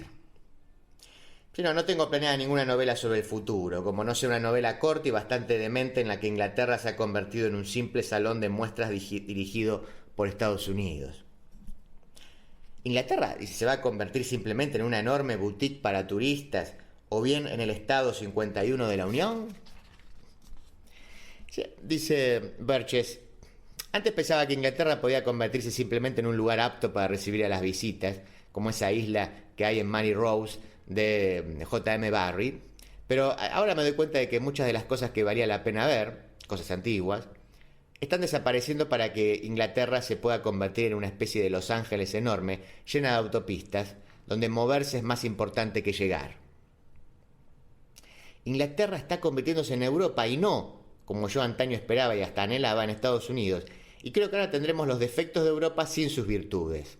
Speaker 3: No tengo planeada ninguna novela sobre el futuro, como no sea una novela corta y bastante demente en la que Inglaterra se ha convertido en un simple salón de muestras dirigido por Estados Unidos. ¿Inglaterra se va a convertir simplemente en una enorme boutique para turistas o bien en el Estado 51 de la Unión? Sí, dice Burgess, antes pensaba que Inglaterra podía convertirse simplemente en un lugar apto para recibir a las visitas, como esa isla que hay en Mary Rose de J.M. Barrie, pero ahora me doy cuenta de que muchas de las cosas que valía la pena ver, cosas antiguas, están desapareciendo para que Inglaterra se pueda convertir en una especie de Los Ángeles enorme, llena de autopistas, donde moverse es más importante que llegar. Inglaterra está convirtiéndose en Europa y no, como yo antaño esperaba y hasta anhelaba, en Estados Unidos, y creo que ahora tendremos los defectos de Europa sin sus virtudes.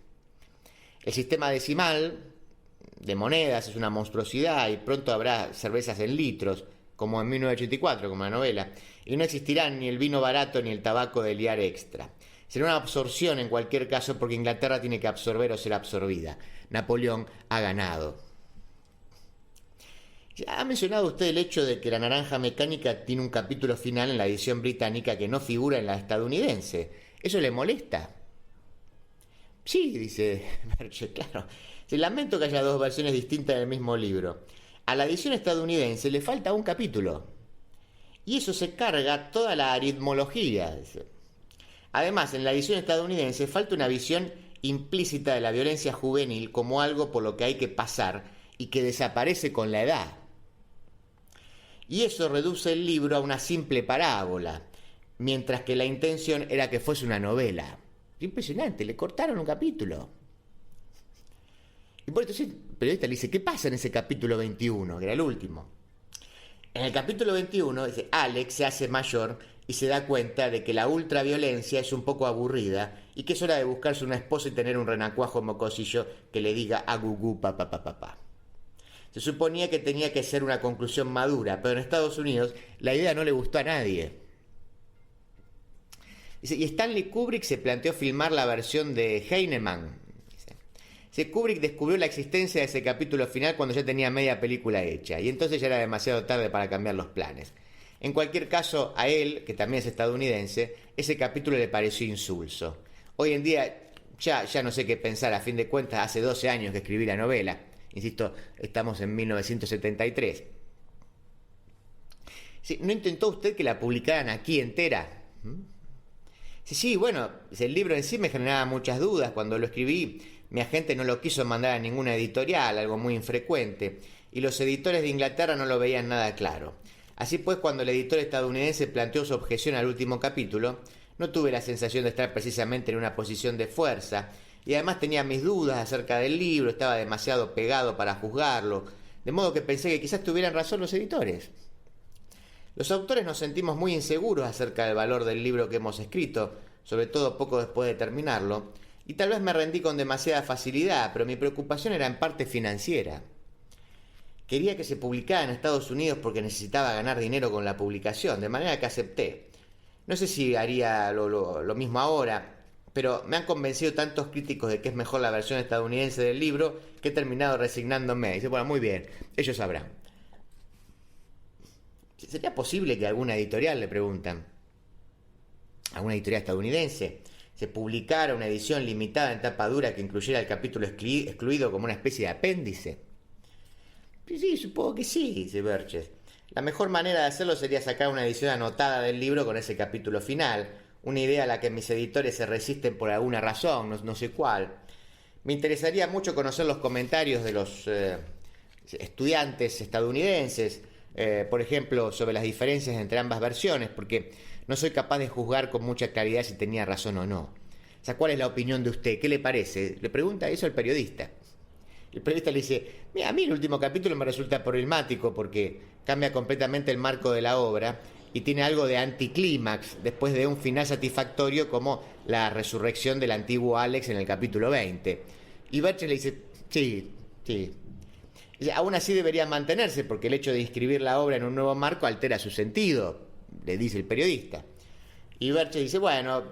Speaker 3: El sistema decimal de monedas es una monstruosidad y pronto habrá cervezas en litros, como en 1984, como la novela, y no existirán ni el vino barato ni el tabaco de liar extra. Será una absorción en cualquier caso porque Inglaterra tiene que absorber o ser absorbida. Napoleón ha ganado. ¿Ha mencionado usted el hecho de que La Naranja Mecánica tiene un capítulo final en la edición británica que no figura en la estadounidense? ¿Eso le molesta? Sí, dice Berche, claro. Lamento que haya dos versiones distintas del mismo libro. A la edición estadounidense le falta un capítulo. Y eso se carga toda la aritmología. Además, en la edición estadounidense falta una visión implícita de la violencia juvenil como algo por lo que hay que pasar y que desaparece con la edad. Y eso reduce el libro a una simple parábola, mientras que la intención era que fuese una novela. Impresionante, le cortaron un capítulo. Y por entonces el periodista le dice, ¿qué pasa en ese capítulo 21? Que era el último. En el capítulo 21, dice, Alex se hace mayor y se da cuenta de que la ultraviolencia es un poco aburrida y que es hora de buscarse una esposa y tener un renacuajo mocosillo que le diga agugú papá papá. Se suponía que tenía que ser una conclusión madura, pero en Estados Unidos la idea no le gustó a nadie. Dice, y Stanley Kubrick se planteó filmar la versión de Heinemann. Kubrick descubrió la existencia de ese capítulo final cuando ya tenía media película hecha, y entonces ya era demasiado tarde para cambiar los planes. En cualquier caso, a él, que también es estadounidense, ese capítulo le pareció insulso. Hoy en día ya no sé qué pensar, a fin de cuentas, hace 12 años que escribí la novela. Insisto, estamos en 1973. Sí, ¿no intentó usted que la publicaran aquí entera? Sí, bueno, el libro en sí me generaba muchas dudas. Cuando lo escribí, mi agente no lo quiso mandar a ninguna editorial, algo muy infrecuente, y los editores de Inglaterra no lo veían nada claro. Así pues, cuando el editor estadounidense planteó su objeción al último capítulo, no tuve la sensación de estar precisamente en una posición de fuerza, y además tenía mis dudas acerca del libro, estaba demasiado pegado para juzgarlo, de modo que pensé que quizás tuvieran razón los editores. Los autores nos sentimos muy inseguros acerca del valor del libro que hemos escrito, sobre todo poco después de terminarlo, y tal vez me rendí con demasiada facilidad, pero mi preocupación era en parte financiera. Quería que se publicara en Estados Unidos porque necesitaba ganar dinero con la publicación, de manera que acepté. No sé si haría lo mismo ahora, pero me han convencido tantos críticos de que es mejor la versión estadounidense del libro que he terminado resignándome. Dice, bueno, muy bien, ellos sabrán. ¿Sería posible que alguna editorial, le preguntan, alguna editorial estadounidense, se publicara una edición limitada en tapa dura que incluyera el capítulo excluido como una especie de apéndice? Sí, supongo que sí, dice Burgess. La mejor manera de hacerlo sería sacar una edición anotada del libro con ese capítulo final, una idea a la que mis editores se resisten por alguna razón, no sé cuál. Me interesaría mucho conocer los comentarios de los estudiantes estadounidenses, por ejemplo, sobre las diferencias entre ambas versiones, porque no soy capaz de juzgar con mucha claridad si tenía razón o no. O sea, ¿cuál es la opinión de usted? ¿Qué le parece? Le pregunta eso al periodista. El periodista le dice, mira, a mí el último capítulo me resulta problemático porque cambia completamente el marco de la obra y tiene algo de anticlímax después de un final satisfactorio como la resurrección del antiguo Alex en el capítulo 20. Y Birches le dice, sí. Dice, aún así debería mantenerse porque el hecho de inscribir la obra en un nuevo marco altera su sentido, le dice el periodista. Y Birches dice, bueno,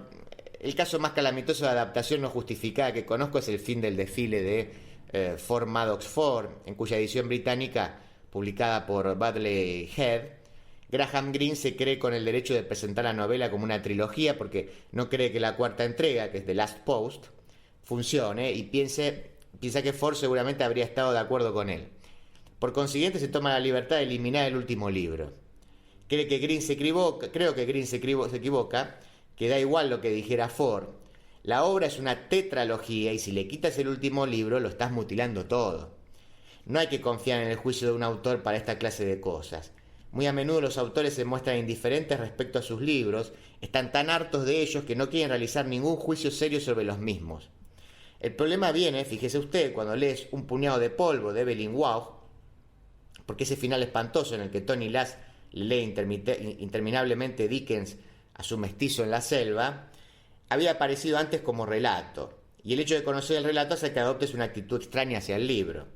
Speaker 3: el caso más calamitoso de adaptación no justificada que conozco es el fin del desfile de Ford Madox Ford, en cuya edición británica, publicada por Budley Head, Graham Greene se cree con el derecho de presentar la novela como una trilogía porque no cree que la cuarta entrega, que es The Last Post, funcione y piensa que Ford seguramente habría estado de acuerdo con él. Por consiguiente, se toma la libertad de eliminar el último libro. Creo que Greene se equivoca, que da igual lo que dijera Ford. La obra es una tetralogía y si le quitas el último libro lo estás mutilando todo. No hay que confiar en el juicio de un autor para esta clase de cosas. Muy a menudo los autores se muestran indiferentes respecto a sus libros, están tan hartos de ellos que no quieren realizar ningún juicio serio sobre los mismos. El problema viene, fíjese usted, cuando lees Un puñado de polvo de Evelyn Waugh, porque ese final espantoso en el que Tony Lass lee interminablemente Dickens a su mestizo en la selva, había aparecido antes como relato, y el hecho de conocer el relato hace que adoptes una actitud extraña hacia el libro.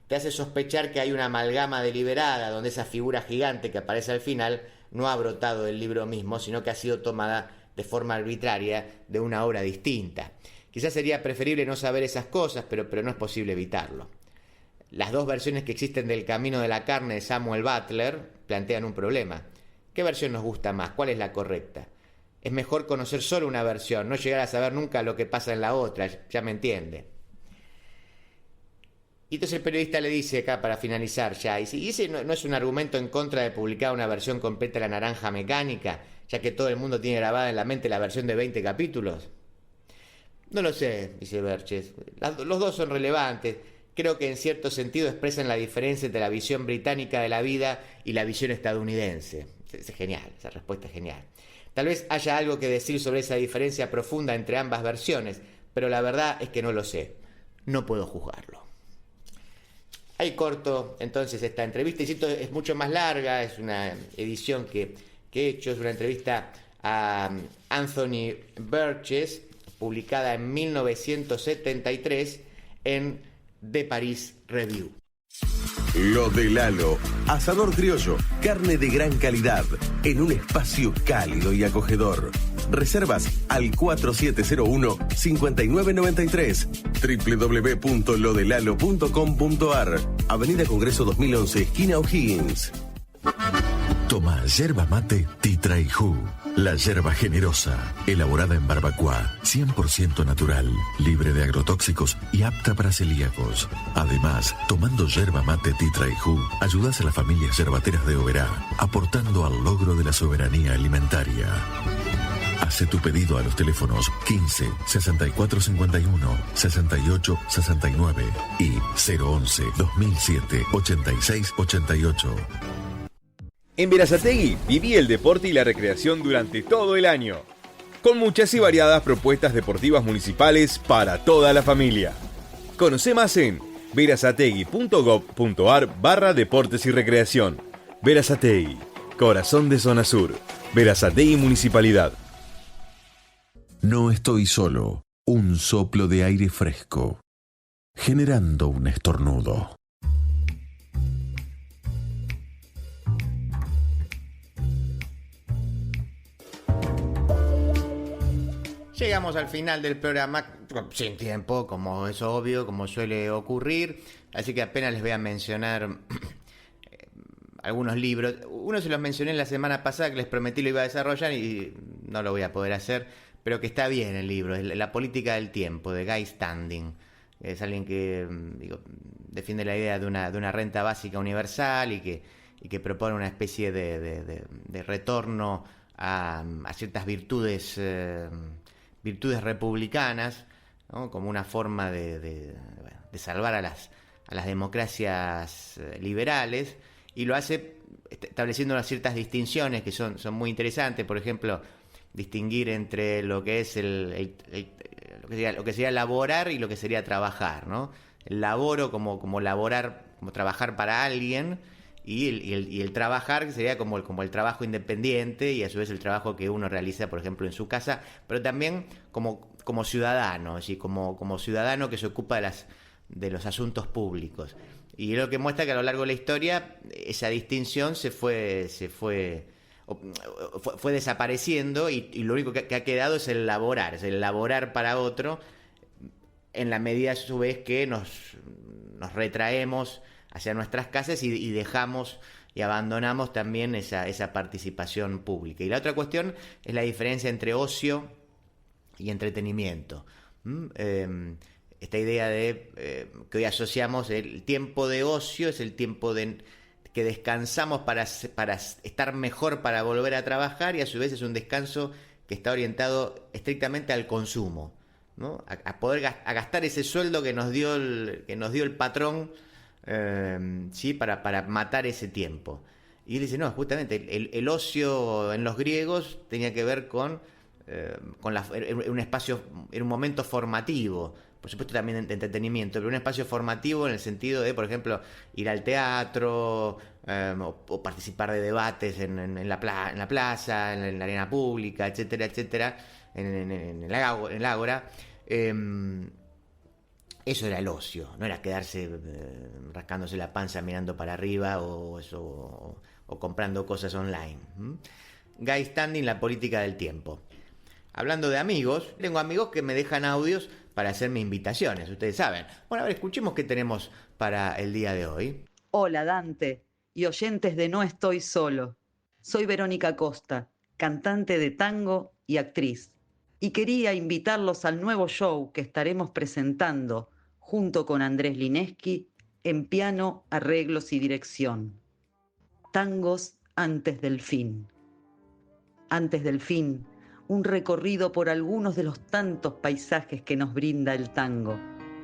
Speaker 3: Te hace sospechar que hay una amalgama deliberada donde esa figura gigante que aparece al final no ha brotado del libro mismo, sino que ha sido tomada de forma arbitraria de una obra distinta. Quizás sería preferible no saber esas cosas, pero no es posible evitarlo. Las dos versiones que existen del Camino de la Carne de Samuel Butler plantean un problema. ¿Qué versión nos gusta más? ¿Cuál es la correcta? Es mejor conocer solo una versión, no llegar a saber nunca lo que pasa en la otra, ya me entiende. Y entonces el periodista le dice acá para finalizar ya, y ese no es un argumento en contra de publicar una versión completa de La Naranja Mecánica, ya que todo el mundo tiene grabada en la mente la versión de 20 capítulos. No lo sé, dice Birches. Los dos son relevantes. Creo que en cierto sentido expresan la diferencia entre la visión británica de la vida y la visión estadounidense. Es genial, esa respuesta es genial. Tal vez haya algo que decir sobre esa diferencia profunda entre ambas versiones, pero la verdad es que no lo sé. No puedo juzgarlo. Ahí corto entonces esta entrevista. Y esto es mucho más larga, es una edición que he hecho, es una entrevista a Anthony Birches, publicada en 1973 en The Paris Review.
Speaker 6: Lo de Lalo, asador criollo, carne de gran calidad, en un espacio cálido y acogedor. Reservas al 4701-5993, www.lodelalo.com.ar, Avenida Congreso 2011, esquina O'Higgins.
Speaker 7: Toma yerba mate Titraijú, la yerba generosa, elaborada en barbacoa, 100% natural, libre de agrotóxicos y apta para celíacos. Además, tomando yerba mate Titraijú, ayudas a las familias yerbateras de Oberá, aportando al logro de la soberanía alimentaria. Hace tu pedido a los teléfonos 15 64 51 68 69 y 011 2007 86 88.
Speaker 8: En Berazategui viví el deporte y la recreación durante todo el año, con muchas y variadas propuestas deportivas municipales para toda la familia. Conoce más en berazategui.gov.ar/deportes y recreación. Berazategui, corazón de zona sur. Berazategui Municipalidad.
Speaker 7: No estoy solo. Un soplo de aire fresco, generando un estornudo.
Speaker 3: Llegamos al final del programa, sin tiempo, como es obvio, como suele ocurrir, así que apenas les voy a mencionar algunos libros. Uno se los mencioné la semana pasada, que les prometí lo iba a desarrollar y no lo voy a poder hacer, pero que está bien el libro, es La política del tiempo, de Guy Standing. Es alguien que defiende la idea de una renta básica universal y que propone una especie de retorno a ciertas virtudes republicanas, ¿no? Como una forma de salvar a las democracias liberales, y lo hace estableciendo unas ciertas distinciones que son muy interesantes. Por ejemplo, distinguir entre lo que es lo que sería laborar y lo que sería trabajar, ¿no? El laboro como laborar, como trabajar para alguien, y el trabajar, que sería como el trabajo independiente, y a su vez el trabajo que uno realiza, por ejemplo, en su casa, pero también como ciudadano, así como ciudadano que se ocupa de los asuntos públicos. Y lo que muestra que a lo largo de la historia esa distinción se fue desapareciendo, y lo único que ha quedado es el laborar para otro, en la medida a su vez que nos retraemos hacia nuestras casas y dejamos y abandonamos también esa participación pública. Y la otra cuestión es la diferencia entre ocio y entretenimiento. Esta idea de que hoy asociamos el tiempo de ocio, es el tiempo que descansamos para estar mejor, para volver a trabajar, y a su vez es un descanso que está orientado estrictamente al consumo, ¿no? A poder gastar ese sueldo que nos dio el patrón, ¿sí? para matar ese tiempo. Y él dice, no, justamente el ocio en los griegos tenía que ver con un espacio, en un momento formativo, por supuesto también de entretenimiento, pero un espacio formativo en el sentido de, por ejemplo, ir al teatro, o participar de debates en la plaza, en la arena pública, etcétera, etcétera, en el ágora. Eso era el ocio, no era quedarse rascándose la panza mirando para arriba o comprando cosas online. Guy Standing, la política del tiempo. Hablando de amigos, tengo amigos que me dejan audios para hacerme invitaciones, ustedes saben. Bueno, a ver, escuchemos qué tenemos para el día de hoy.
Speaker 9: Hola Dante y oyentes de No Estoy Solo. Soy Verónica Costa, cantante de tango y actriz. Y quería invitarlos al nuevo show que estaremos presentando junto con Andrés Lineski en piano, arreglos y dirección. Tangos antes del fin. Antes del fin, un recorrido por algunos de los tantos paisajes que nos brinda el tango,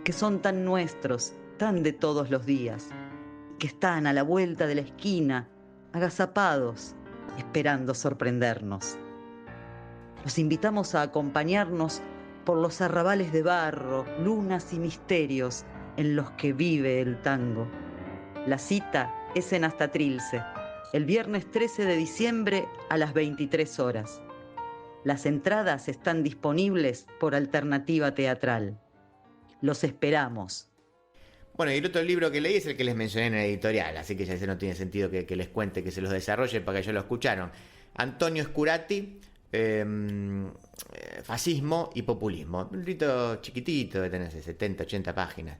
Speaker 9: que son tan nuestros, tan de todos los días, que están a la vuelta de la esquina, agazapados, esperando sorprendernos. Los invitamos a acompañarnos por los arrabales de barro, lunas y misterios en los que vive el tango. La cita es en Astatrilce, el viernes 13 de diciembre a las 23 horas. Las entradas están disponibles por Alternativa Teatral. Los esperamos.
Speaker 3: Bueno, y el otro libro que leí es el que les mencioné en el editorial, así que ya no tiene sentido que les cuente, que se los desarrolle para que ya lo escucharon. Antonio Scurati, Fascismo y Populismo. Un librito chiquitito, de tener 70, 80 páginas,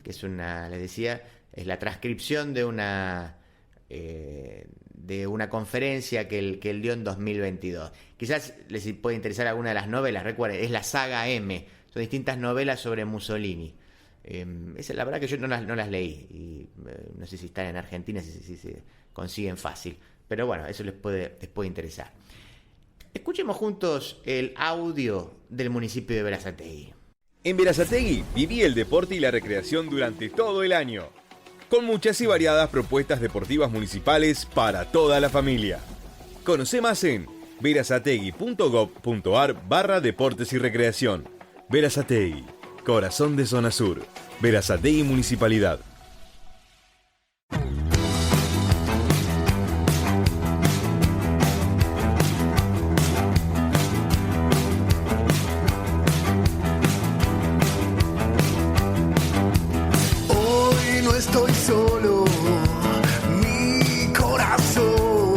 Speaker 3: que es les decía, es la transcripción de una conferencia que él dio en 2022. Quizás les puede interesar alguna de las novelas. Recuerden, es la saga M, son distintas novelas sobre Mussolini. La verdad que yo no las leí, y no sé si están en Argentina, si se consiguen fácil, pero bueno, eso les puede interesar. Escuchemos juntos el audio del municipio de Berazategui.
Speaker 8: En Berazategui viví el deporte y la recreación durante todo el año, con muchas y variadas propuestas deportivas municipales para toda la familia. Conoce más en berazategui.gov.ar/deportes y recreación. Berazategui, corazón de zona sur. Berazategui Municipalidad.
Speaker 2: Hoy no estoy solo, mi corazón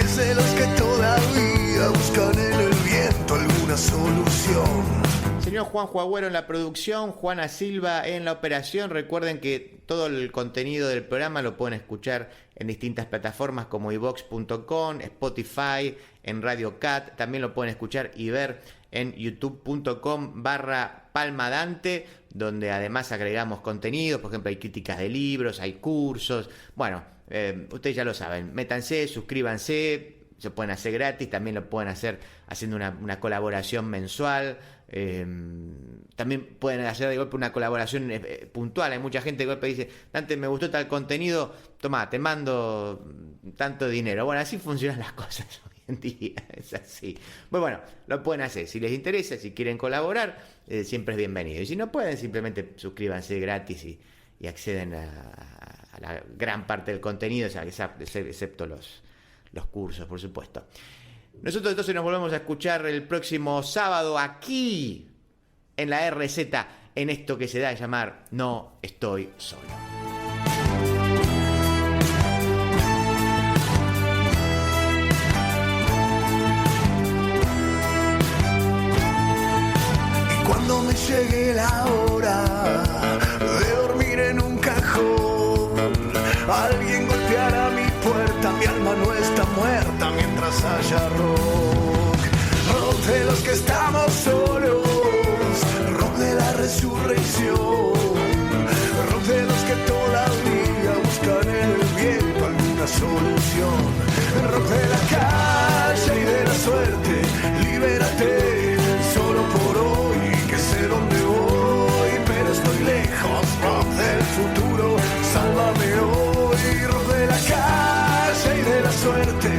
Speaker 2: es de los que todavía buscan en el viento alguna solución.
Speaker 3: Señor Juanjo Agüero en la producción, Juana Silva en la operación. Recuerden que todo el contenido del programa lo pueden escuchar en distintas plataformas como iVox.com, Spotify, en Radio Cat. También lo pueden escuchar y ver en youtube.com/palmadante, donde además agregamos contenido. Por ejemplo, hay críticas de libros, hay cursos. Bueno, ustedes ya lo saben. Métanse, suscríbanse. Se pueden hacer gratis, también lo pueden hacer haciendo una colaboración mensual. También pueden hacer de golpe una colaboración puntual. Hay mucha gente que de golpe dice: Dante, me gustó tal contenido, toma, te mando tanto dinero. Bueno, así funcionan las cosas hoy en día, es así. Bueno, lo pueden hacer. Si les interesa, si quieren colaborar, siempre es bienvenido. Y si no pueden, simplemente suscríbanse gratis y acceden a la gran parte del contenido, o sea, excepto los cursos, por supuesto. Nosotros entonces nos volvemos a escuchar el próximo sábado aquí en la RZ, en esto que se da a llamar No Estoy Solo.
Speaker 2: Cuando me llegue la hora de dormir en un cajón, alguien golpeará mi puerta, mi alma no está muerta mientras haya rock. Rock de los que estamos solos, rock de la resurrección, rock de los que todavía buscan en el viento alguna solución. Rock de la calle y de la suerte, libérate solo por hoy. Sé dónde voy, pero estoy lejos. Rock del futuro, sálvame hoy. Rock de la calle y de la suerte,